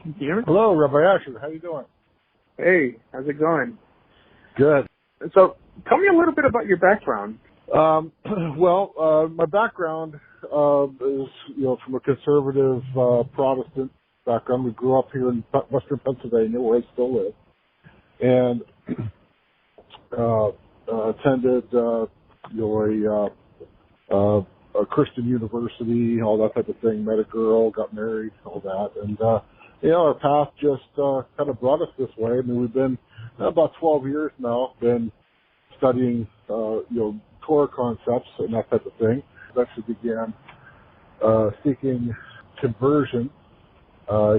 Can you hear me? Hello, Rabbi Asher. How you doing? Hey, how's it going? Good. So, tell me a little bit about your background. My background is, from a conservative Protestant background. We grew up here in Western Pennsylvania, where I still live, and attended, a Christian university, all that type of thing. Met a girl, got married, all that, and our path just kind of brought us this way. I mean, we've been about 12 years now, been studying, Torah concepts and that type of thing. Actually began seeking conversion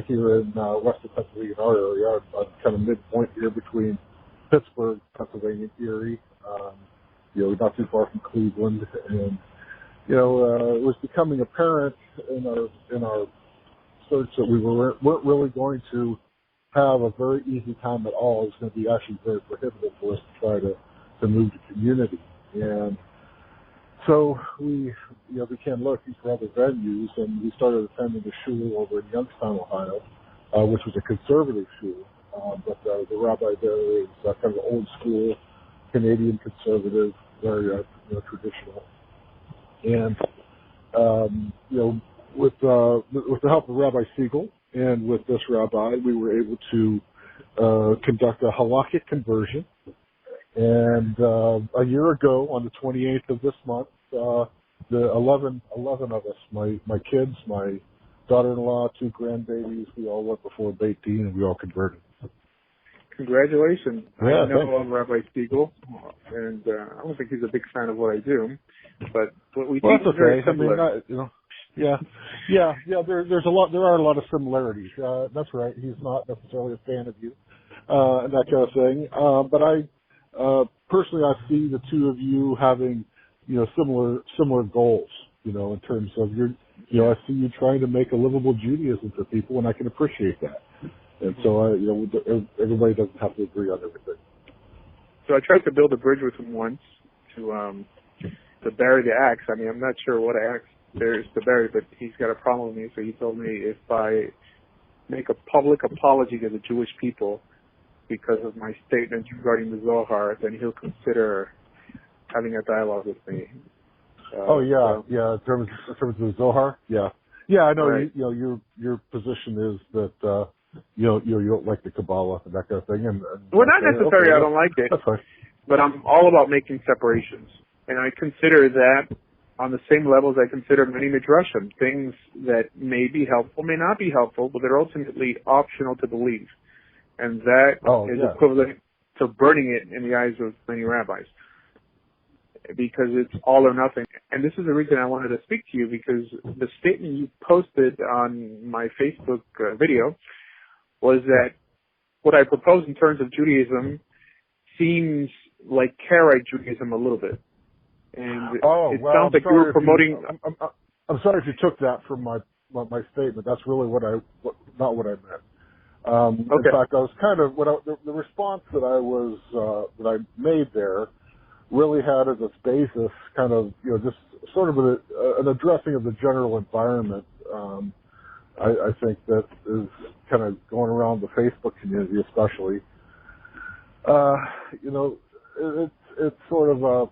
here in Western Pennsylvania, our area. I'm kind of midpoint here between Pittsburgh, Pennsylvania, Erie, not too far from Cleveland, and it was becoming apparent in our search that we weren't really going to have a very easy time at all. It was going to be actually very prohibitive for us to try to move to community. And so we, began looking for other venues, and we started attending a shul over in Youngstown, Ohio, which was a conservative shul. But the rabbi there is kind of an old school Canadian conservative, very traditional. And with the help of Rabbi Siegel and with this rabbi, we were able to conduct a halakhic conversion. And a year ago, on the 28th of this month, the 11 of us, my kids, my daughter-in-law, 2 grandbabies, we all went before Beit Din, and we all converted. Congratulations. Yeah, I know Rabbi Siegel, and I don't think he's a big fan of what I do, but what we do is very similar. There are a lot of similarities. That's right. He's not necessarily a fan of you, and that kind of thing. But I personally, I see the two of you having, similar goals, in terms of I see you trying to make a livable Judaism for people, and I can appreciate that. And so, everybody doesn't have to agree on everything. So I tried to build a bridge with him once to bury the axe. I mean, I'm not sure what axe there is to bury, but he's got a problem with me. So he told me if I make a public apology to the Jewish people because of my statements regarding the Zohar, then he'll consider having a dialogue with me. In terms of the Zohar, I know. Right. Your position is that you don't like the Kabbalah and that kind of thing, and well, not necessarily. I don't like it. That's fine. But I'm all about making separations, and I consider that on the same level as I consider many midrashim, things that may be helpful, may not be helpful, but they're ultimately optional to believe, and that is equivalent to burning it in the eyes of many rabbis, because it's all or nothing. And this is the reason I wanted to speak to you, because the statement you posted on my Facebook video was that what I propose in terms of Judaism seems like Karaite Judaism a little bit. And it sounds like you were promoting... I'm sorry if you took that from my statement. That's really not what I meant. Okay. In fact, I was kind of... the response that I made there really had as its basis kind of, just sort of an addressing of the general environment. I think that is kind of going around the Facebook community, especially. It's sort of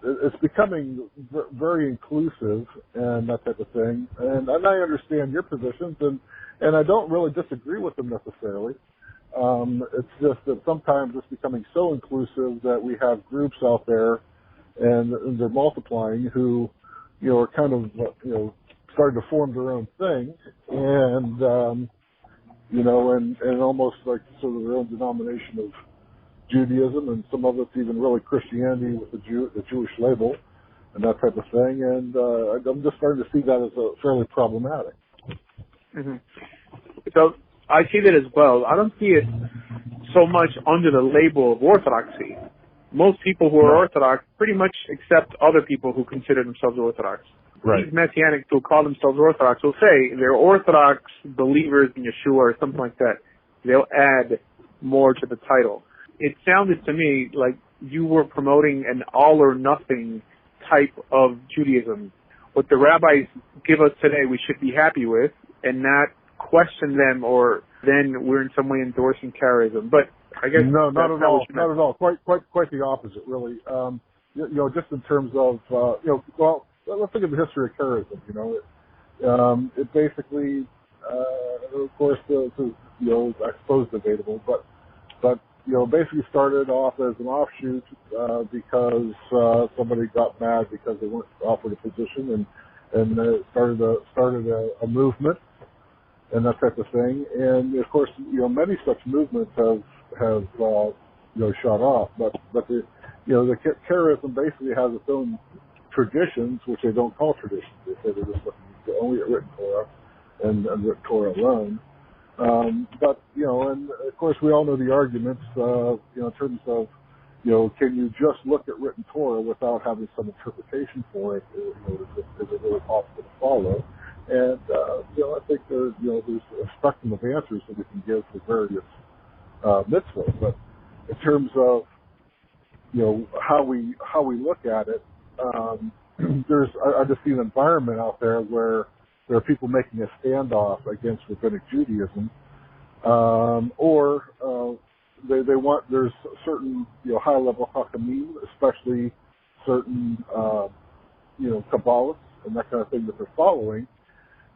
it's becoming very inclusive and that type of thing. And I understand your positions, and I don't really disagree with them necessarily. It's just that sometimes it's becoming so inclusive that we have groups out there, and they're multiplying, who, are kind of, starting to form their own thing, and almost like sort of their own denomination of Judaism, and some of it's even really Christianity with the Jewish label and that type of thing. And I'm just starting to see that as fairly problematic. Mm-hmm. So I see that as well. I don't see it so much under the label of Orthodoxy. Most people who are Orthodox pretty much accept other people who consider themselves Orthodox. Right. These Messianics who call themselves Orthodox will say they're Orthodox believers in Yeshua or something like that. They'll add more to the title. It sounded to me like you were promoting an all-or-nothing type of Judaism. What the rabbis give us today we should be happy with, and not question them, or then we're in some way endorsing Karaism. But I guess no, not at all. Not at all. Quite the opposite, really. Just in terms of well, let's look at the history of Karaism. It basically, of course, I suppose debatable, but basically started off as an offshoot because somebody got mad because they weren't offered a position, and started a movement and that type of thing. And of course, many such movements have shot off, but the Karaism basically has its own traditions, which they don't call traditions. They say they're just looking only at written Torah and written Torah alone. But and of course we all know the arguments, in terms of, can you just look at written Torah without having some interpretation for it? Is it really possible to follow? And I think there's a spectrum of answers that we can give for various mitzvahs. But in terms of how we look at it, I just see an environment out there where there are people making a standoff against rabbinic Judaism, or they want, there's certain high level Hakamim, especially certain Kabbalists and that kind of thing that they're following,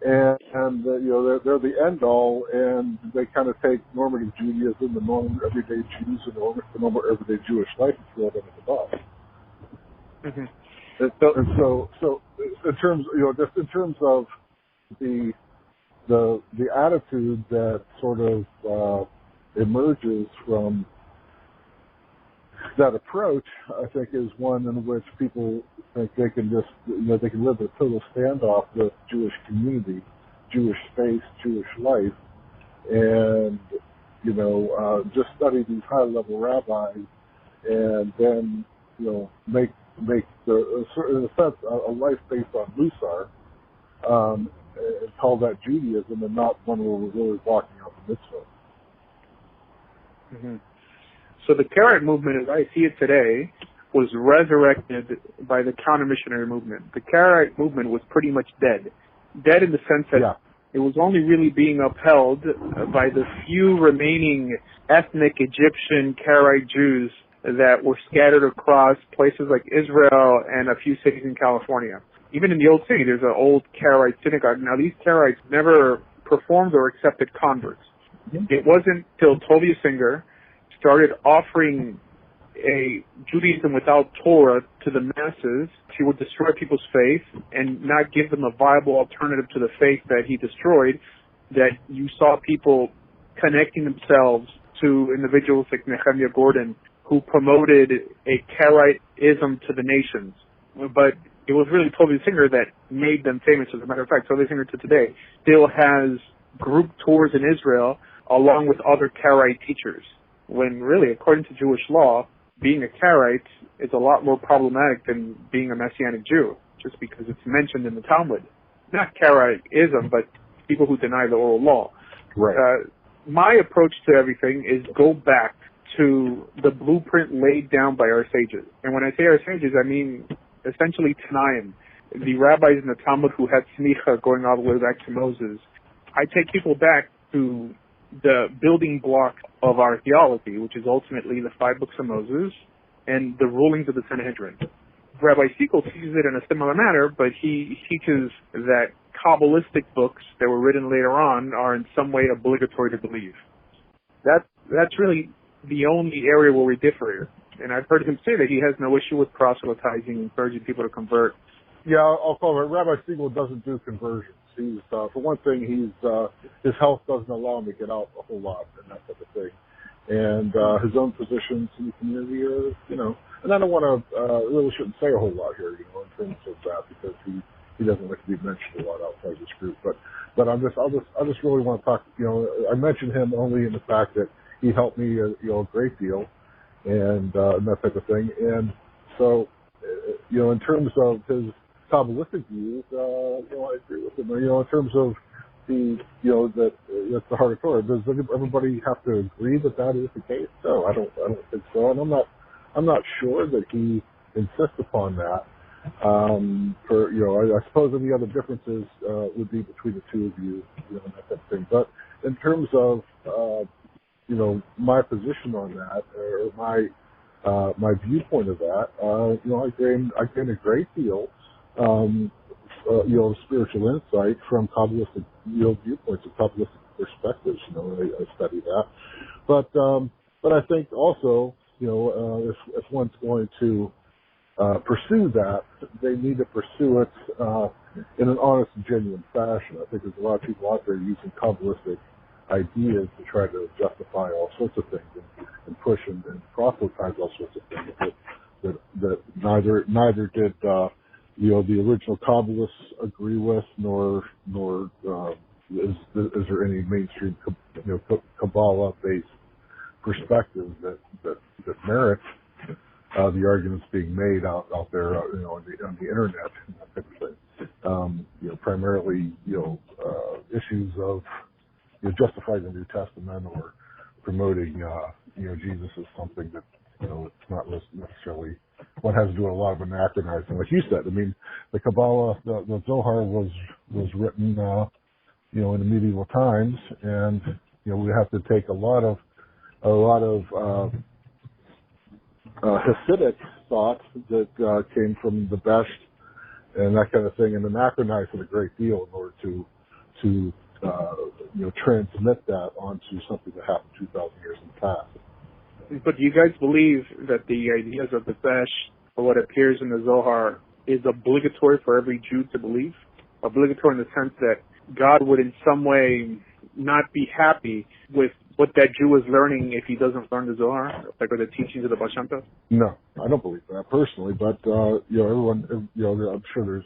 and they're the end all, and they kind of take normative Judaism, the normal everyday Jews, and the normal everyday Jewish life, and throw them at the bus. Mm-hmm. And so in terms, just in terms of the attitude that sort of emerges from that approach, I think, is one in which people think they can just, they can live a total standoff with Jewish community, Jewish space, Jewish life, and just study these high-level rabbis, and then make the, in a sense, a life based on Musar, and call that Judaism, and not one where we're really walking out the mitzvah. Mm-hmm. So the Karaite movement, as I see it today, was resurrected by the counter-missionary movement. The Karaite movement was pretty much dead. Dead in the sense that it was only really being upheld by the few remaining ethnic Egyptian Karaite Jews that were scattered across places like Israel and a few cities in California. Even in the Old City, there's an old Karaite synagogue. Now, these Karaites never performed or accepted converts. Mm-hmm. It wasn't till Tovia Singer started offering a Judaism without Torah to the masses. He would destroy people's faith and not give them a viable alternative to the faith that he destroyed, that you saw people connecting themselves to individuals like Nehemiah Gordon, who promoted a Karaite-ism to the nations. But it was really Tovia Singer that made them famous. As a matter of fact, Tovia Singer to today still has group tours in Israel along with other Karaite teachers, when really, according to Jewish law, being a Karaite is a lot more problematic than being a Messianic Jew, just because it's mentioned in the Talmud. Not Karaite-ism, but people who deny the oral law. Right. My approach to everything is go back to the blueprint laid down by our sages. And when I say our sages, I mean essentially Tanaim, the rabbis in the Talmud who had smicha going all the way back to Moses. I take people back to the building block of our theology, which is ultimately the 5 books of Moses and the rulings of the Sanhedrin. Rabbi Siegel teaches it in a similar manner, but he teaches that Kabbalistic books that were written later on are in some way obligatory to believe. That's really the only area where we differ here. And I've heard him say that he has no issue with proselytizing, encouraging people to convert. Yeah, I'll call it. Rabbi Siegel doesn't do conversions. He's, for one thing, his health doesn't allow him to get out a whole lot and that type of thing. And his own positions in the community are, and I don't want to, really shouldn't say a whole lot here, in terms of that, because he doesn't like to be mentioned a lot outside this group. But I just really want to talk. I mention him only in the fact that he helped me, a great deal, and that type of thing. And so, in terms of his Kabbalistic views, I agree with him. In terms of that's the heart of Torah. Does everybody have to agree that is the case? No, I don't think so. And I'm not sure that he insists upon that. I suppose any other differences would be between the two of you, and that type of thing. But in terms of my position on that, or my viewpoint of that, I gained a great deal, of spiritual insight from Kabbalistic, viewpoints and Kabbalistic perspectives. I study that, but I think also, if one's going to pursue that, they need to pursue it in an honest and genuine fashion. I think there's a lot of people out there using Kabbalistic ideas to try to justify all sorts of things and push and proselytize all sorts of things that neither did the original Kabbalists agree with, nor is there any mainstream Kabbalah-based perspective that merits the arguments being made out there, on the internet and that type of thing. Primarily, issues of justifying the New Testament or promoting, Jesus as something that, it's not necessarily what has to do with a lot of anachronizing. Like you said, I mean, the Kabbalah, the Zohar was written, in the medieval times, and we have to take a lot of Hasidic thoughts that came from the Best and that kind of thing, and anachronize it a great deal in order to transmit that onto something that happened 2,000 years in the past. But do you guys believe that the ideas of the Besh, or what appears in the Zohar, is obligatory for every Jew to believe? Obligatory in the sense that God would in some way not be happy with what that Jew is learning if he doesn't learn the Zohar, like or the teachings of the Baal Shem Tov? No, I don't believe that personally, but everyone, I'm sure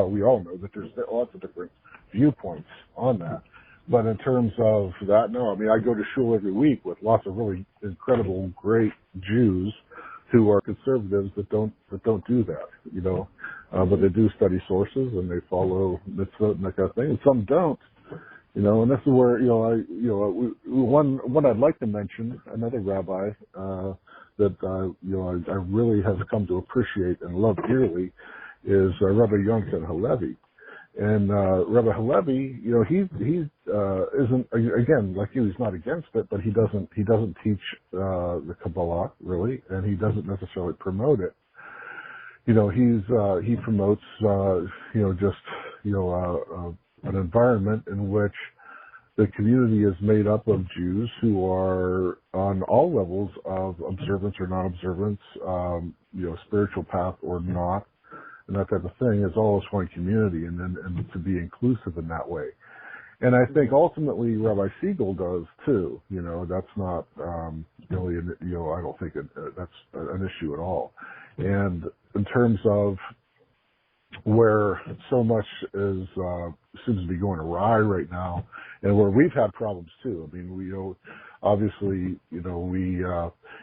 we all know that there's lots of different viewpoints on that. But in terms of that, no. I mean, I go to shul every week with lots of really incredible, great Jews who are conservatives that don't do that, but they do study sources and they follow mitzvot and that kind of thing, and some don't. And this is where, one I'd like to mention, another rabbi, that, I really have come to appreciate and love dearly is Rabbi Yonatan Halevi. And, Rabbi Halevi, he isn't, again, like you, he's not against it, but he doesn't teach, the Kabbalah, really, and he doesn't necessarily promote it. He promotes, an environment in which the community is made up of Jews who are on all levels of observance or non-observance, spiritual path or not, and that type of thing, is all as one community, and to be inclusive in that way. And I think ultimately Rabbi Siegel does too. That's not really, I don't think that's an issue at all. And in terms of where so much seems to be going awry right now, and where we've had problems too. I mean, we obviously, we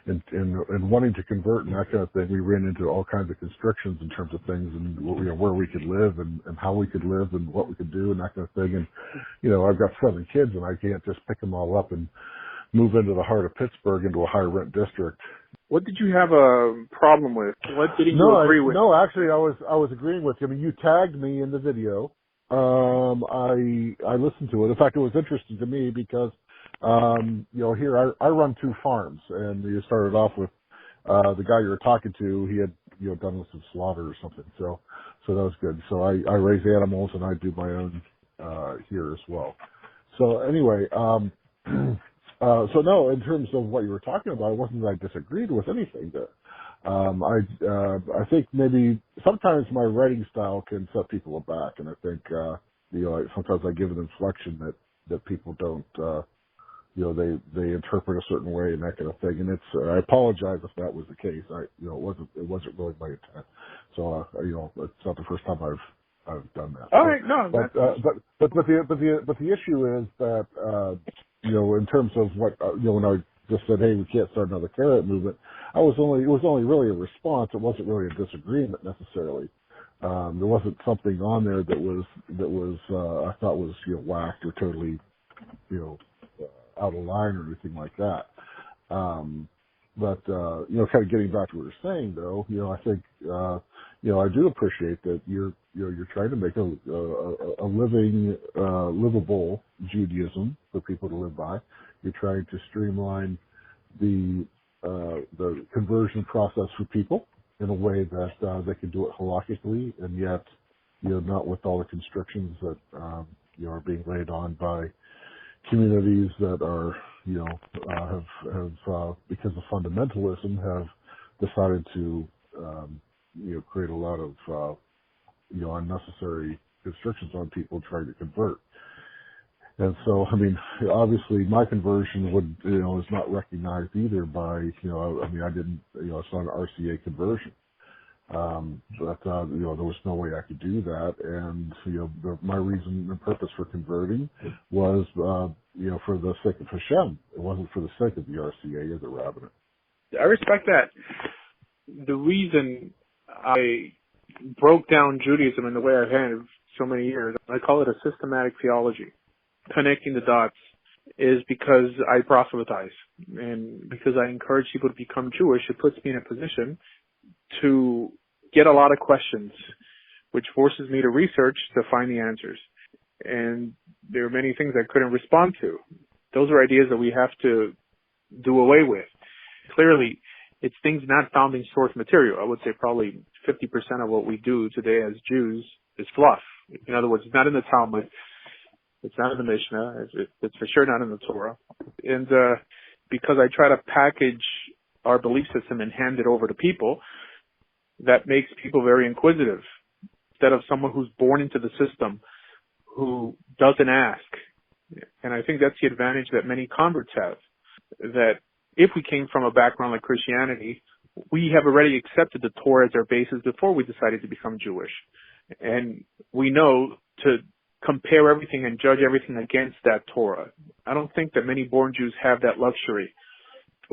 in wanting to convert and that kind of thing, we ran into all kinds of constrictions in terms of things and where we could live and how we could live and what we could do and that kind of thing. And I've got 7 kids and I can't just pick them all up and move into the heart of Pittsburgh into a high rent district. What did you have a problem with? What didn't you agree with? No, actually, I was agreeing with you. I mean, you tagged me in the video. I listened to it. In fact, it was interesting to me because, here I run 2 farms, and you started off with the guy you were talking to. He had done some slaughter or something, so that was good. So I raise animals and I do my own here as well. So anyway. So no, in terms of what you were talking about, it wasn't that I disagreed with anything there. I think maybe sometimes my writing style can set people aback, and I think sometimes I give an inflection that people don't, they interpret a certain way and that kind of thing. And I apologize if that was the case. It wasn't really my intent. So it's not the first time I've done that. All right, no. But the issue is that. In terms of what, when I just said, hey, we can't start another carrot movement, it was only really a response. It wasn't really a disagreement necessarily. There wasn't something on there that was I thought was, whacked or totally, out of line or anything like that. But kind of getting back to what you're saying though, I think, I do appreciate that you're trying to make a living, livable Judaism for people to live by. You're trying to streamline the conversion process for people in a way that they can do it halakhically, and yet not with all the constrictions that are being laid on by communities that are have because of fundamentalism have decided to create a lot of unnecessary constrictions on people trying to convert. And so, I mean, obviously my conversion is not recognized either by, I didn't, it's not an RCA conversion. But there was no way I could do that. And, my reason and purpose for converting was, for the sake of Hashem. It wasn't for the sake of the RCA or the rabbinate. I respect that. The reason I broke down Judaism in the way I have so many years, I call it a systematic theology. Connecting the dots is because I proselytize, and because I encourage people to become Jewish. It puts me in a position to get a lot of questions, which forces me to research to find the answers. And there are many things I couldn't respond to. Those are ideas that we have to do away with. Clearly, it's things not found in source material. I would say probably 50% of what we do today as Jews is fluff. In other words, it's not in the Talmud. It's not in the Mishnah. It's for sure not in the Torah. And because I try to package our belief system and hand it over to people, that makes people very inquisitive. Instead of someone who's born into the system, who doesn't ask. And I think that's the advantage that many converts have, that if we came from a background like Christianity, we have already accepted the Torah as our basis before we decided to become Jewish. And we know to compare everything and judge everything against that Torah. I don't think that many born Jews have that luxury.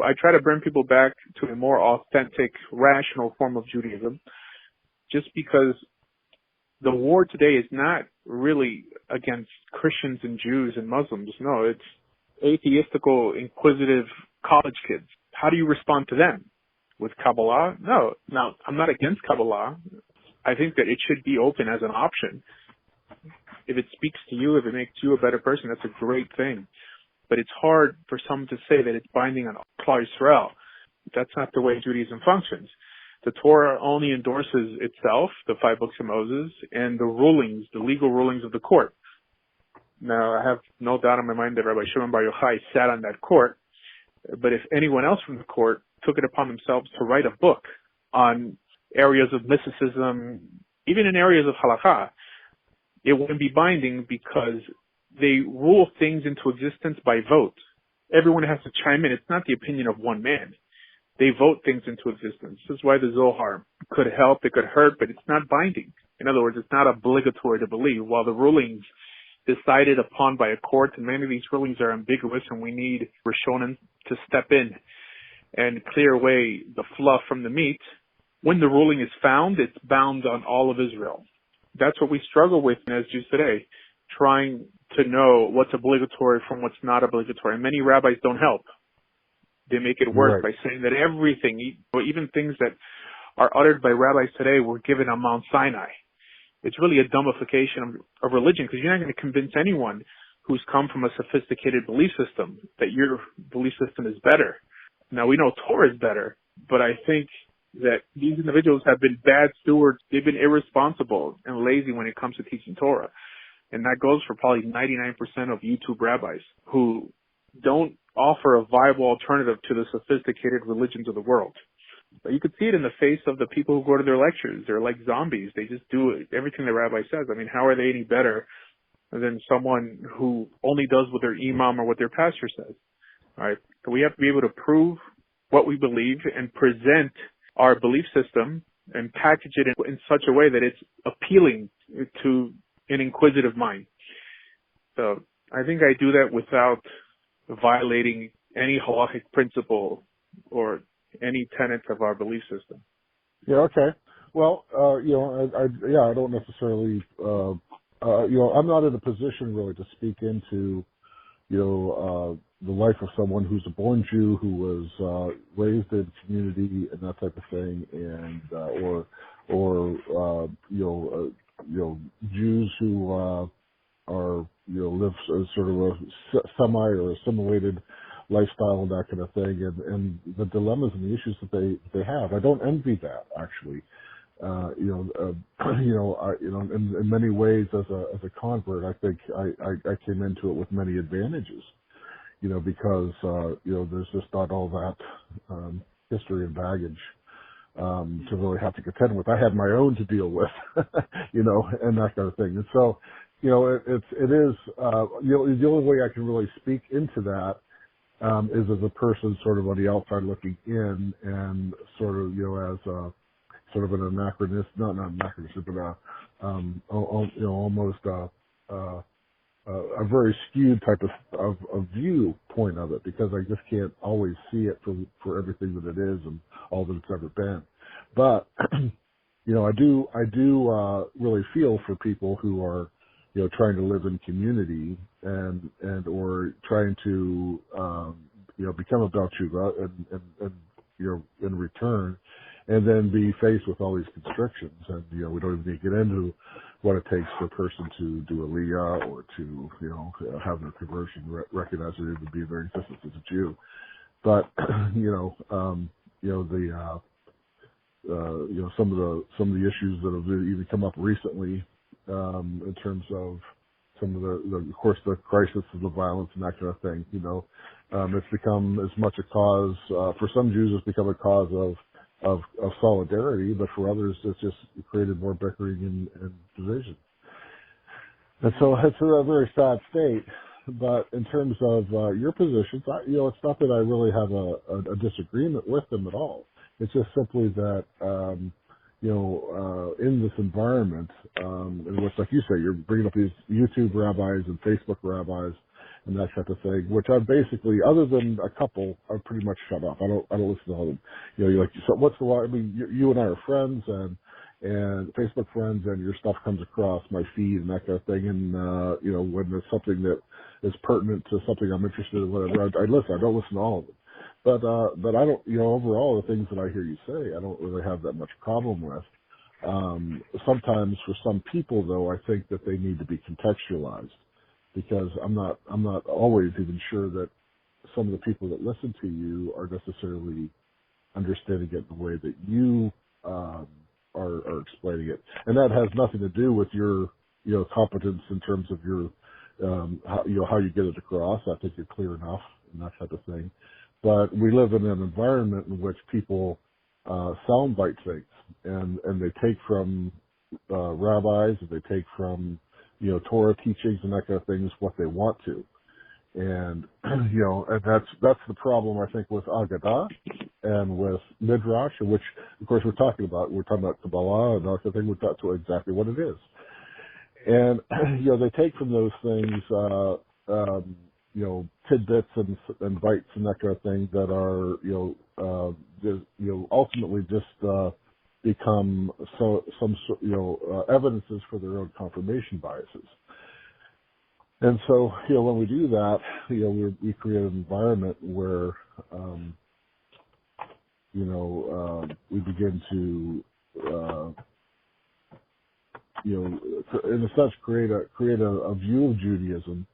I try to bring people back to a more authentic, rational form of Judaism, just because the war today is not really against Christians and Jews and Muslims. No, it's atheistical, inquisitive college kids. How do you respond to them? With Kabbalah? No. Now, I'm not against Kabbalah. I think that it should be open as an option. If it speaks to you, if it makes you a better person, that's a great thing. But it's hard for someone to say that it's binding on Klal Yisrael. That's not the way Judaism functions. The Torah only endorses itself, the 5 books of Moses, and the rulings, the legal rulings of the court. Now, I have no doubt in my mind that Rabbi Shimon Bar Yochai sat on that court, but if anyone else from the court took it upon themselves to write a book on areas of mysticism, even in areas of halakha, it wouldn't be binding because they rule things into existence by vote. Everyone has to chime in. It's not the opinion of one man. They vote things into existence. This is why the Zohar could help, it could hurt, but it's not binding. In other words, it's not obligatory to believe. While the rulings decided upon by a court, and many of these rulings are ambiguous, and we need Rishonim to step in and clear away the fluff from the meat. When the ruling is found, it's bound on all of Israel. That's what we struggle with as Jews today, trying to know what's obligatory from what's not obligatory. And many rabbis don't help. They make it worse by saying that everything, even things that are uttered by rabbis today, were given on Mount Sinai. It's really a dumbification of religion, because you're not going to convince anyone who's come from a sophisticated belief system that your belief system is better. Now, we know Torah is better, but I think that these individuals have been bad stewards. They've been irresponsible and lazy when it comes to teaching Torah. And that goes for probably 99% of YouTube rabbis who don't offer a viable alternative to the sophisticated religions of the world. But you could see it in the face of the people who go to their lectures. They're like zombies. They just do everything the rabbi says. I mean, how are they any better than someone who only does what their imam or what their pastor says? All right. So we have to be able to prove what we believe and present our belief system and package it in such a way that it's appealing to an inquisitive mind. So I think I do that without violating any halachic principle or any tenets of our belief system. Yeah, okay. Well, I don't necessarily, I'm not in a position really to speak into the life of someone who's a born Jew who was raised in community and that type of thing, and Jews who are live sort of a semi or assimilated lifestyle and that kind of thing, and the dilemmas and the issues that they have. I don't envy that, actually. In many ways, as a convert, I think I came into it with many advantages, because there's just not all that history and baggage to really have to contend with. I had my own to deal with, and that kind of thing. And so, it is the only way I can really speak into that is as a person sort of on the outside looking in, and sort of as a sort of an anachronistic, not anachronistic, but almost a very skewed type of viewpoint of it, because I just can't always see it for everything that it is and all that it's ever been. But I do really feel for people who are trying to live in community and or trying to become a Bel Tshuva and in return, and then be faced with all these constrictions. And, we don't even need to get into what it takes for a person to do Aliyah or to, have their conversion recognize that it would be their existence as a Jew. But, some of the issues that have even come up recently, in terms of some of of course, the crisis of the violence and that kind of thing, it's become as much a cause, for some Jews, it's become a cause of solidarity, but for others, it's just created more bickering and division. And so it's a very sad state. But in terms of your positions, it's not that I really have a disagreement with them at all. It's just simply that, in this environment, in which, like you say, you're bringing up these YouTube rabbis and Facebook rabbis and that type of thing, which I've basically, other than a couple, I've pretty much shut off. I don't listen to all of them. You're like, so what's the law? I mean, you and I are friends and Facebook friends, and your stuff comes across my feed and that kind of thing. And, when there's something that is pertinent to something I'm interested in, whatever, I listen. I don't listen to all of them. But I don't, overall, the things that I hear you say, I don't really have that much problem with. Sometimes for some people, though, I think that they need to be contextualized, because I'm not always even sure that some of the people that listen to you are necessarily understanding it in the way that you are explaining it. And that has nothing to do with your competence in terms of your how you get it across. I think you're clear enough and that type of thing. But we live in an environment in which people soundbite things, and they take from rabbis, and they take from Torah teachings and that kind of things what they want to, and and that's the problem, I think, with Agadah and with Midrash, which of course we're talking about Kabbalah and that kind of thing. That's exactly what it is, and they take from those things. Tidbits and bites and that kind of thing that are, ultimately just become some evidences for their own confirmation biases. And so, when we do that, we create an environment where, we begin to, in a sense, create a view of Judaism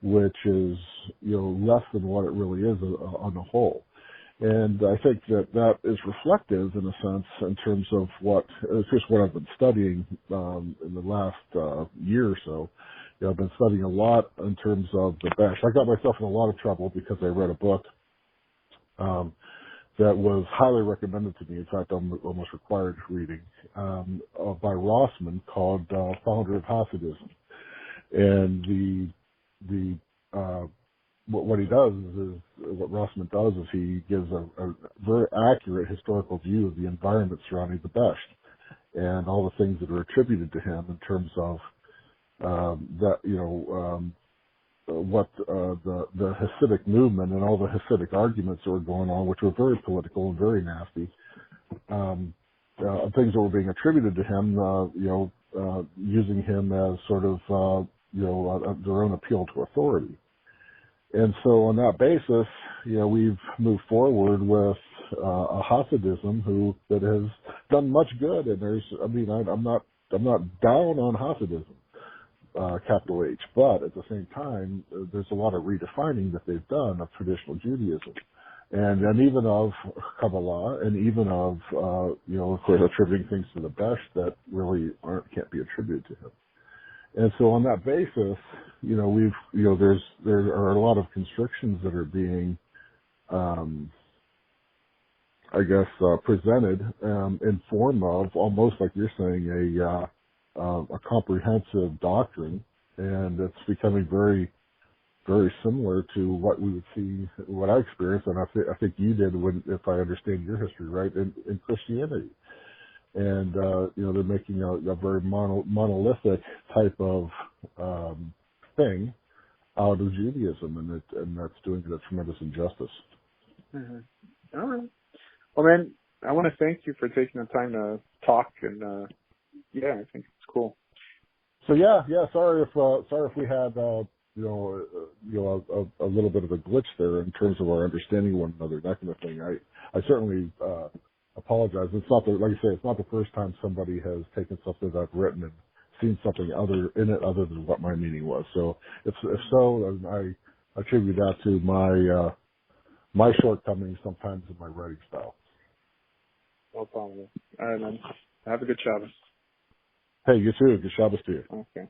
which is, less than what it really is on the whole. And I think that is reflective, in a sense, in terms of it's just what I've been studying in the last year or so. I've been studying a lot in terms of the Besh. I got myself in a lot of trouble because I read a book that was highly recommended to me. In fact, I'm almost required reading, by Rossman, called Founder of Hasidism. And what he does is what Rossman does is he gives a very accurate historical view of the environment surrounding the Besht and all the things that are attributed to him in terms of what the Hasidic movement and all the Hasidic arguments that were going on, which were very political and very nasty, things that were being attributed to him, using him as sort of their own appeal to authority. And so on that basis, we've moved forward with a Hasidism that has done much good. And I'm not down on Hasidism, capital H, but at the same time, there's a lot of redefining that they've done of traditional Judaism. And even of Kabbalah, and even of, of course, attributing things to the Besh that really can't be attributed to him. And so on that basis, there are a lot of constrictions that are being, presented in form of almost like you're saying a comprehensive doctrine, and it's becoming very, very similar to what we would see, what I experienced, and I think you did if I understand your history right, in Christianity. And, they're making a very monolithic type of thing out of Judaism, and that's doing it a tremendous injustice. Mm-hmm. All right. Well, man, I want to thank you for taking the time to talk, and I think it's cool. So sorry if we had a little bit of a glitch there in terms of our understanding one another, that kind of thing. I certainly apologize. It's not like you say, it's not the first time somebody has taken something that I've written and seen something other than what my meaning was. So if so, then I attribute that to my shortcomings sometimes in my writing style. No problem. All right, man. Have a good Shabbos. Hey, you too. Good Shabbos to you. Okay.